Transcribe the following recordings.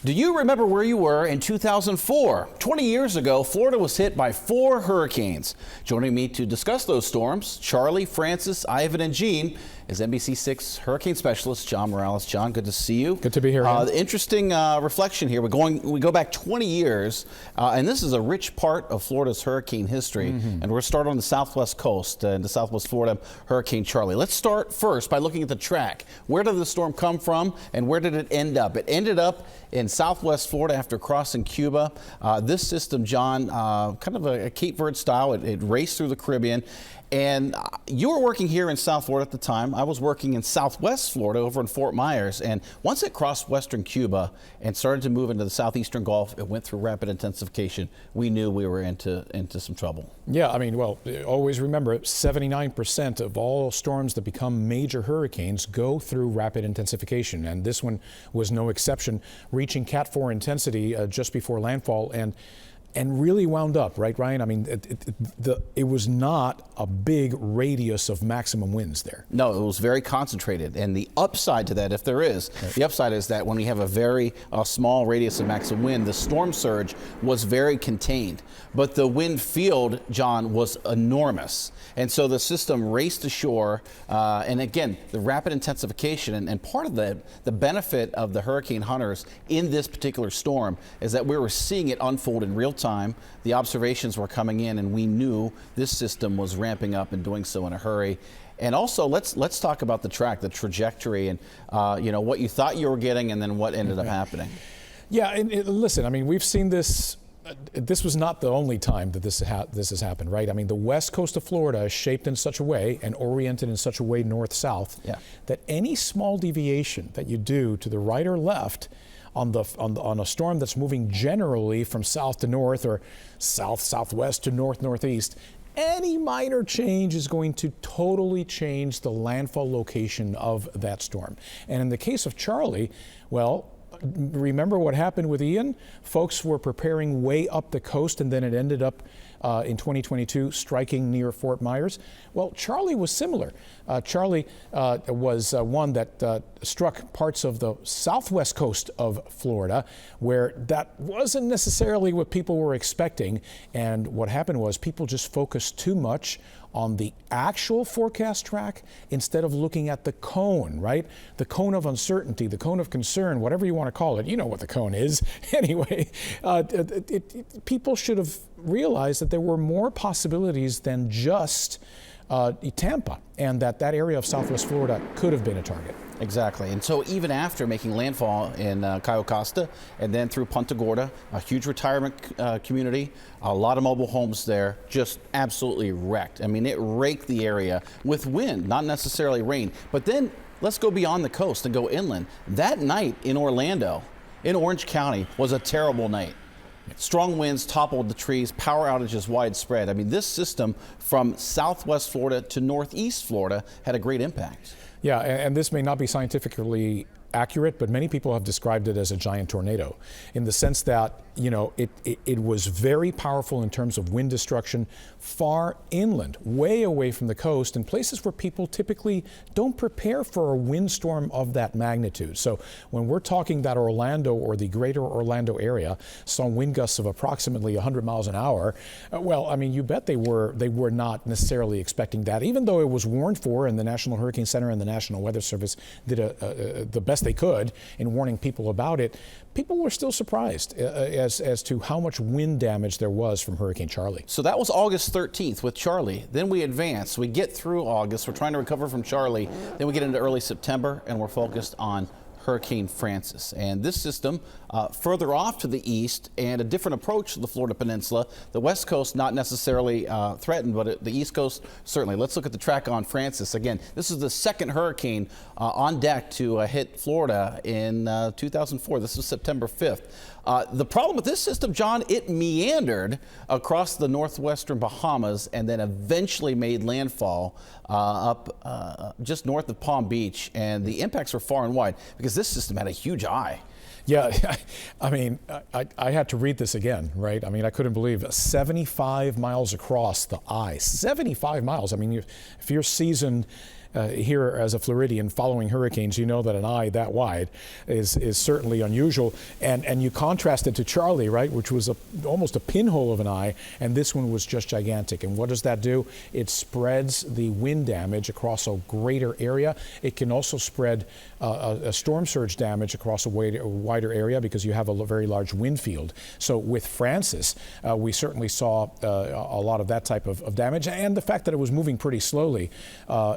Do you remember where you were in 2004? 20 years ago, Florida was hit by 4 hurricanes. Joining me to discuss those storms, Charlie, Francis, Ivan, and Jean, is NBC6's hurricane specialist, John Morales. John, good to see you. Good to be here. Interesting reflection here. We go back 20 years, and this is a rich part of Florida's hurricane history. And we're starting on the southwest coast, in the southwest Florida, Hurricane Charlie. Let's start first by looking at the track. Where did the storm come from, and where did it end up? It ended up in southwest Florida after crossing Cuba. This system, John, kind of a Cape Verde style. It raced through the Caribbean. And you were working here in South Florida at the time. I was working in Southwest Florida over in Fort Myers. And once it crossed western Cuba and started to move into the southeastern Gulf, it went through rapid intensification. We knew we were into some trouble. Yeah, I mean, well, always remember 79% of all storms that become major hurricanes go through rapid intensification. And this one was no exception, reaching Cat 4 intensity just before landfall. And really wound up, right, Ryan? I mean, it was not a big radius of maximum winds there. No, it was very concentrated. And the upside to that, if there is, the upside is that when we have a very small radius of maximum wind, the storm surge was very contained. But the wind field, John, was enormous. And so the system raced ashore. And again, the rapid intensification, and part of the benefit of the hurricane hunters in this particular storm is that we were seeing it unfold in real time. The observations were coming in, and we knew this system was ramping up and doing so in a hurry. And also, let's talk about the track, the trajectory, and what you thought you were getting, and then what ended up happening. Yeah, and listen, I mean, we've seen this. This was not the only time that this has happened, right? I mean, the west coast of Florida is shaped in such a way and oriented in such a way north-south that any small deviation that you do to the right or left on a storm that's moving generally from south to north or south-southwest to north-northeast, any minor change is going to totally change the landfall location of that storm. And in the case of Charlie, well, remember what happened with Ian? Folks were preparing way up the coast, and then it ended up in 2022 striking near Fort Myers. Well, Charlie was similar. Charlie was one that struck parts of the southwest coast of Florida, where that wasn't necessarily what people were expecting. And what happened was people just focused too much on the actual forecast track instead of looking at the cone, right? The cone of uncertainty, the cone of concern, whatever you want to call it. You know what the cone is. Anyway, people should have realized that there were more possibilities than just Tampa, and that area of southwest Florida could have been a target. Exactly. And so even after making landfall in Cayo Costa and then through Punta Gorda, a huge retirement community, a lot of mobile homes there, just absolutely wrecked. I mean, it raked the area with wind, not necessarily rain. But then let's go beyond the coast and go inland. That night in Orlando, in Orange County, was a terrible night. Strong winds toppled the trees, power outages widespread. I mean, this system from southwest Florida to northeast Florida had a great impact. Yeah, and this may not be scientifically accurate, but many people have described it as a giant tornado in the sense that, it was very powerful in terms of wind destruction far inland, way away from the coast, in places where people typically don't prepare for a windstorm of that magnitude. So when we're talking that Orlando or the greater Orlando area saw wind gusts of approximately 100 miles an hour, well, I mean, you bet they were not necessarily expecting that, even though it was warned for, and the National Hurricane Center and the National Weather Service did the best they could in warning people about it. People were still surprised as to how much wind damage there was from Hurricane Charlie. So that was August 13th with Charlie. Then we advance. We get through August. We're trying to recover from Charlie. Then we get into early September, and we're focused on Hurricane Francis. And this system further off to the east and a different approach to the Florida Peninsula. The west coast not necessarily threatened, but the east coast certainly. Let's look at the track on Francis. Again, this is the second hurricane on deck to hit Florida in 2004. This was September 5th. The problem with this system, John, it meandered across the northwestern Bahamas and then eventually made landfall up just north of Palm Beach. And the impacts were far and wide because this system had a huge eye. Yeah, I mean, I had to read this again, right? I mean, I couldn't believe it. 75 miles across the eye. 75 miles. I mean, if you're seasoned here as a Floridian following hurricanes, you know that an eye that wide is certainly unusual. And you contrast it to Charlie, right, which was almost a pinhole of an eye, and this one was just gigantic. And what does that do? It spreads the wind damage across a greater area. It can also spread a storm surge damage across a wider area because you have a very large wind field. So with Francis, we certainly saw a lot of that type of damage, and the fact that it was moving pretty slowly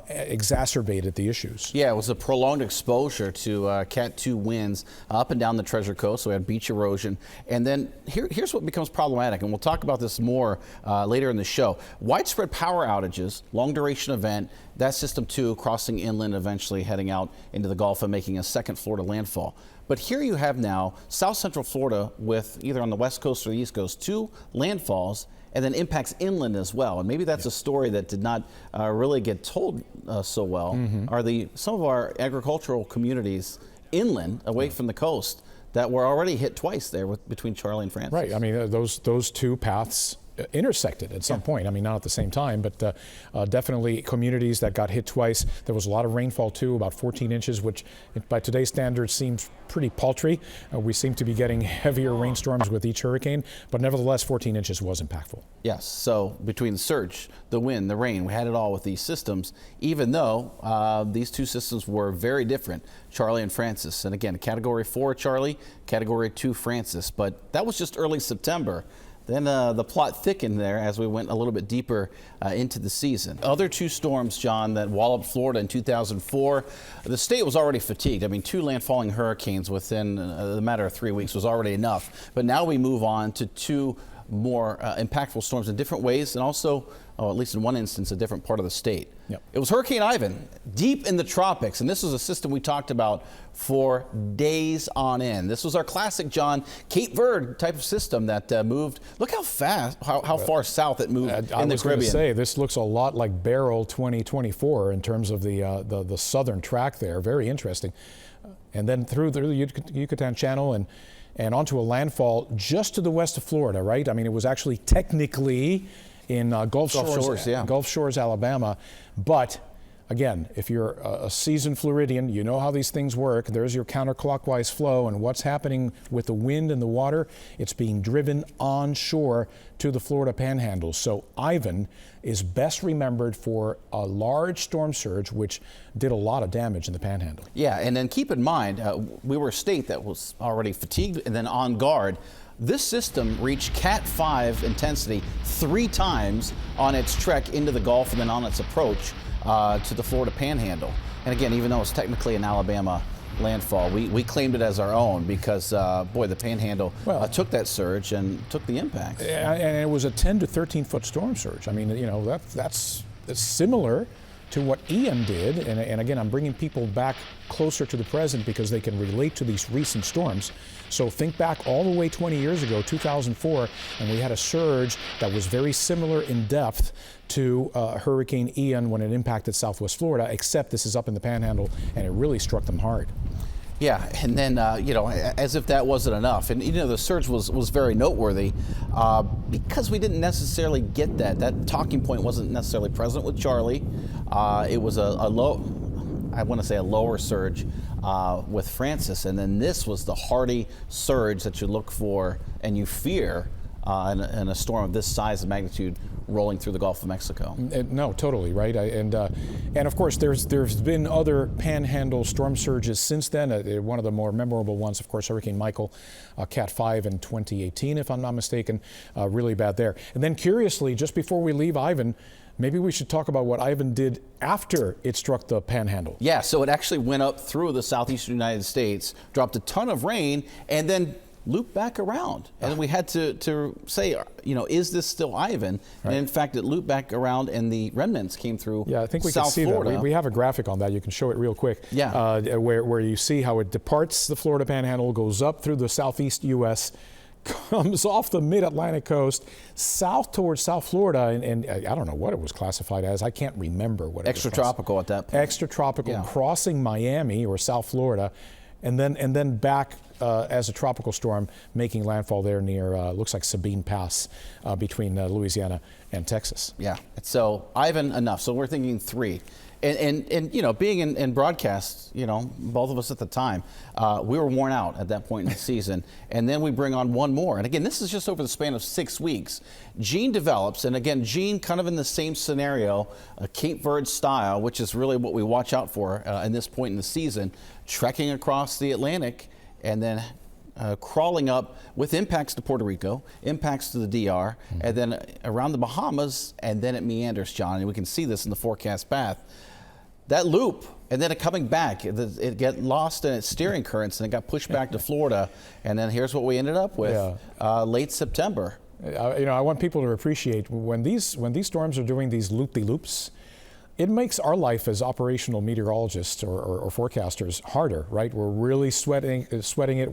exacerbated the issues. Yeah, it was a prolonged exposure to Cat 2 winds up and down the Treasure Coast. So we had beach erosion. And then here's what becomes problematic, and we'll talk about this more later in the show. Widespread power outages, long duration event, that system 2 crossing inland, eventually heading out into the Gulf and making a second Florida landfall. But here you have now South Central Florida with either on the West Coast or the East Coast 2 landfalls, and then impacts inland as well. And maybe that's a story that did not really get told so well, are some of our agricultural communities inland, away from the coast, that were already hit twice there between Charlie and Francis. Right, I mean, those two paths intersected at some point. I mean, not at the same time, but definitely communities that got hit twice. There was a lot of rainfall too, about 14 inches, which by today's standards seems pretty paltry. We seem to be getting heavier rainstorms with each hurricane, but nevertheless, 14 inches was impactful. Yes, so between the surge, the wind, the rain, we had it all with these systems, even though these two systems were very different, Charlie and Francis. And again, Category 4 Charlie, Category 2 Francis, but that was just early September. Then the plot thickened there as we went a little bit deeper into the season. Other two storms, John, that walloped Florida in 2004, the state was already fatigued. I mean, 2 landfalling hurricanes within the matter of 3 weeks was already enough. But now we move on to 2 more impactful storms in different ways, and also, at least in one instance, a different part of the state. Yep. It was Hurricane Ivan, deep in the tropics, and this was a system we talked about for days on end. This was our classic, John, Cape Verde type of system that moved. Look how fast, how far south it moved in the Caribbean. I was going to say, this looks a lot like Beryl 2024 in terms of the southern track there. Very interesting. And then through the Yucatan Channel and onto a landfall just to the west of Florida, right? I mean, it was actually technically in Gulf Shores, Alabama. But again, if you're a seasoned Floridian, you know how these things work. There's your counterclockwise flow, and what's happening with the wind and the water, it's being driven onshore to the Florida Panhandle. So Ivan is best remembered for a large storm surge, which did a lot of damage in the Panhandle. Yeah, and then keep in mind, we were a state that was already fatigued and then on guard. This system reached Cat 5 intensity 3 times on its trek into the Gulf and then on its approach to the Florida Panhandle. And again, even though it's technically an Alabama landfall, we claimed it as our own because, boy, the Panhandle took that surge and took the impact. And it was a 10 to 13 foot storm surge. I mean, you know, that's similar to what Ian did. And again, I'm bringing people back closer to the present because they can relate to these recent storms. So think back all the way 20 years ago, 2004, and we had a surge that was very similar in depth to Hurricane Ian when it impacted Southwest Florida, except this is up in the Panhandle, and it really struck them hard. Yeah, and then, you know, as if that wasn't enough. And, you know, the surge was very noteworthy because we didn't necessarily get that. That talking point wasn't necessarily present with Charlie. It was a lower surge with Francis. And then this was the hearty surge that you look for and you fear in a storm of this size and magnitude rolling through the Gulf of Mexico. No, totally, right? And of course, there's been other Panhandle storm surges since then. One of the more memorable ones, of course, Hurricane Michael, Cat 5 in 2018, if I'm not mistaken, really bad there. And then curiously, just before we leave Ivan, maybe we should talk about what Ivan did after it struck the Panhandle. Yeah, so it actually went up through the southeastern United States, dropped a ton of rain, and then looped back around. And we had to say, you know, is this still Ivan? Right. And in fact, it looped back around and the remnants came through South Florida. Yeah, I think we can see that. We have a graphic on that. You can show it real quick. Yeah. Where you see how it departs the Florida Panhandle, goes up through the southeast U.S., comes off the mid-Atlantic coast, south towards South Florida, and I don't know what it was classified as. I can't remember what it was. Extratropical at that point. Extratropical, crossing Miami or South Florida, and then back as a tropical storm, making landfall there near, looks like Sabine Pass, between Louisiana and Texas. Yeah, so Ivan, enough. So we're thinking 3. And you know, being in broadcast, you know, both of us at the time, we were worn out at that point in the season. And then we bring on one more. And again, this is just over the span of 6 weeks. Gene develops, and again, Gene kind of in the same scenario, Cape Verde style, which is really what we watch out for in this point in the season, trekking across the Atlantic and then crawling up with impacts to Puerto Rico, impacts to the DR, and then around the Bahamas, and then it meanders, John. And we can see this in the forecast path. That loop, and then it coming back, it got lost in its steering currents, and it got pushed back to Florida. And then here's what we ended up with late September. You know, I want people to appreciate when these storms are doing these loop-de-loops, it makes our life as operational meteorologists or forecasters harder, right? We're really sweating it.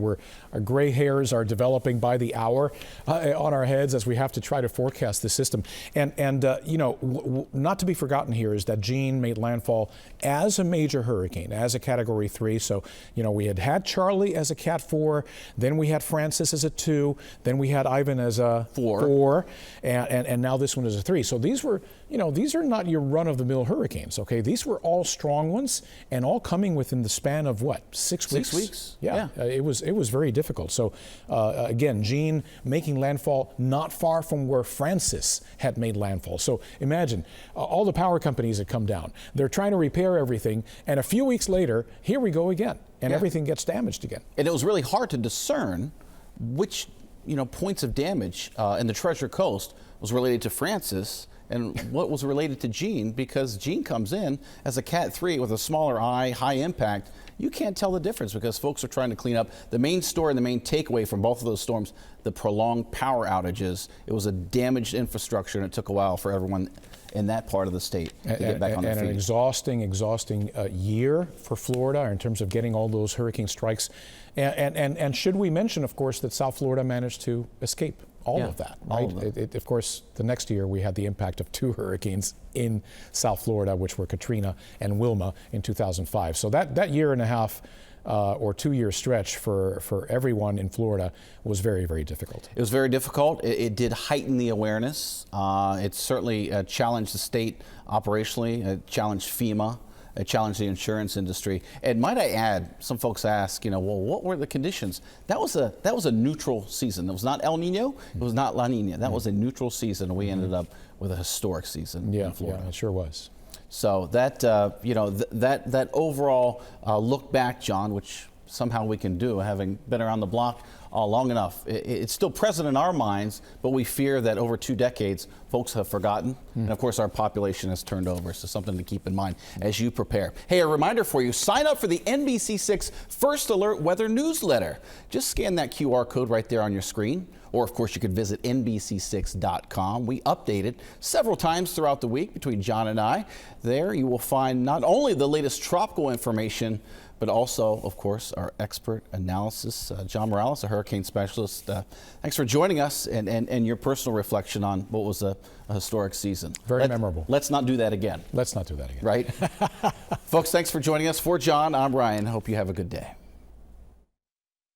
Our gray hairs are developing by the hour on our heads as we have to try to forecast the system. And you know, not to be forgotten here is that Gene made landfall as a major hurricane, as a Category 3. So, you know, we had Charlie as a Cat 4, then we had Francis as a 2, then we had Ivan as a 4, and now this one is a 3. So these were, you know, these are not your run-of-the-mill hurricanes, okay? These were all strong ones and all coming within the span of what, 6 weeks? 6 weeks. Yeah. It was very difficult. So again, Gene making landfall not far from where Francis had made landfall. So imagine all the power companies had come down. They're trying to repair everything, and a few weeks later, here we go again, and everything gets damaged again. And it was really hard to discern which, you know, points of damage in the Treasure Coast was related to Francis and what was related to Gene, because Gene comes in as a Cat 3 with a smaller eye, high impact. You can't tell the difference because folks are trying to clean up. The main story and the main takeaway from both of those storms, the prolonged power outages. It was a damaged infrastructure, and it took a while for everyone in that part of the state to get back on their feet. And an exhausting year for Florida in terms of getting all those hurricane strikes. And should we mention, of course, that South Florida managed to escape all of that, right? Of course, the next year we had the impact of 2 hurricanes in South Florida, which were Katrina and Wilma in 2005. So that year and a half or 2-year stretch for everyone in Florida was very, very difficult. It was very difficult. It did heighten the awareness. It certainly challenged the state operationally. It challenged FEMA. It challenged the insurance industry. And might I add, some folks ask, you know, well, what were the conditions? That was a neutral season. It was not El Nino. It was not La Nina. That was a neutral season, and we ended up with a historic season in Florida. Yeah, it sure was. So that you know, that overall look back, John, which somehow we can do, having been around the block long enough. It's still present in our minds, but we fear that over 2 decades, folks have forgotten. And of course, our population has turned over. So something to keep in mind as you prepare. Hey, a reminder for you, sign up for the NBC6 First Alert Weather Newsletter. Just scan that QR code right there on your screen. Or, of course, you could visit NBC6.com. We update it several times throughout the week between John and I. There you will find not only the latest tropical information, but also, of course, our expert analysis. John Morales, a hurricane specialist, thanks for joining us and your personal reflection on what was a historic season. Very memorable. Let's not do that again. Let's not do that again. Right? Folks, thanks for joining us. For John, I'm Ryan. Hope you have a good day.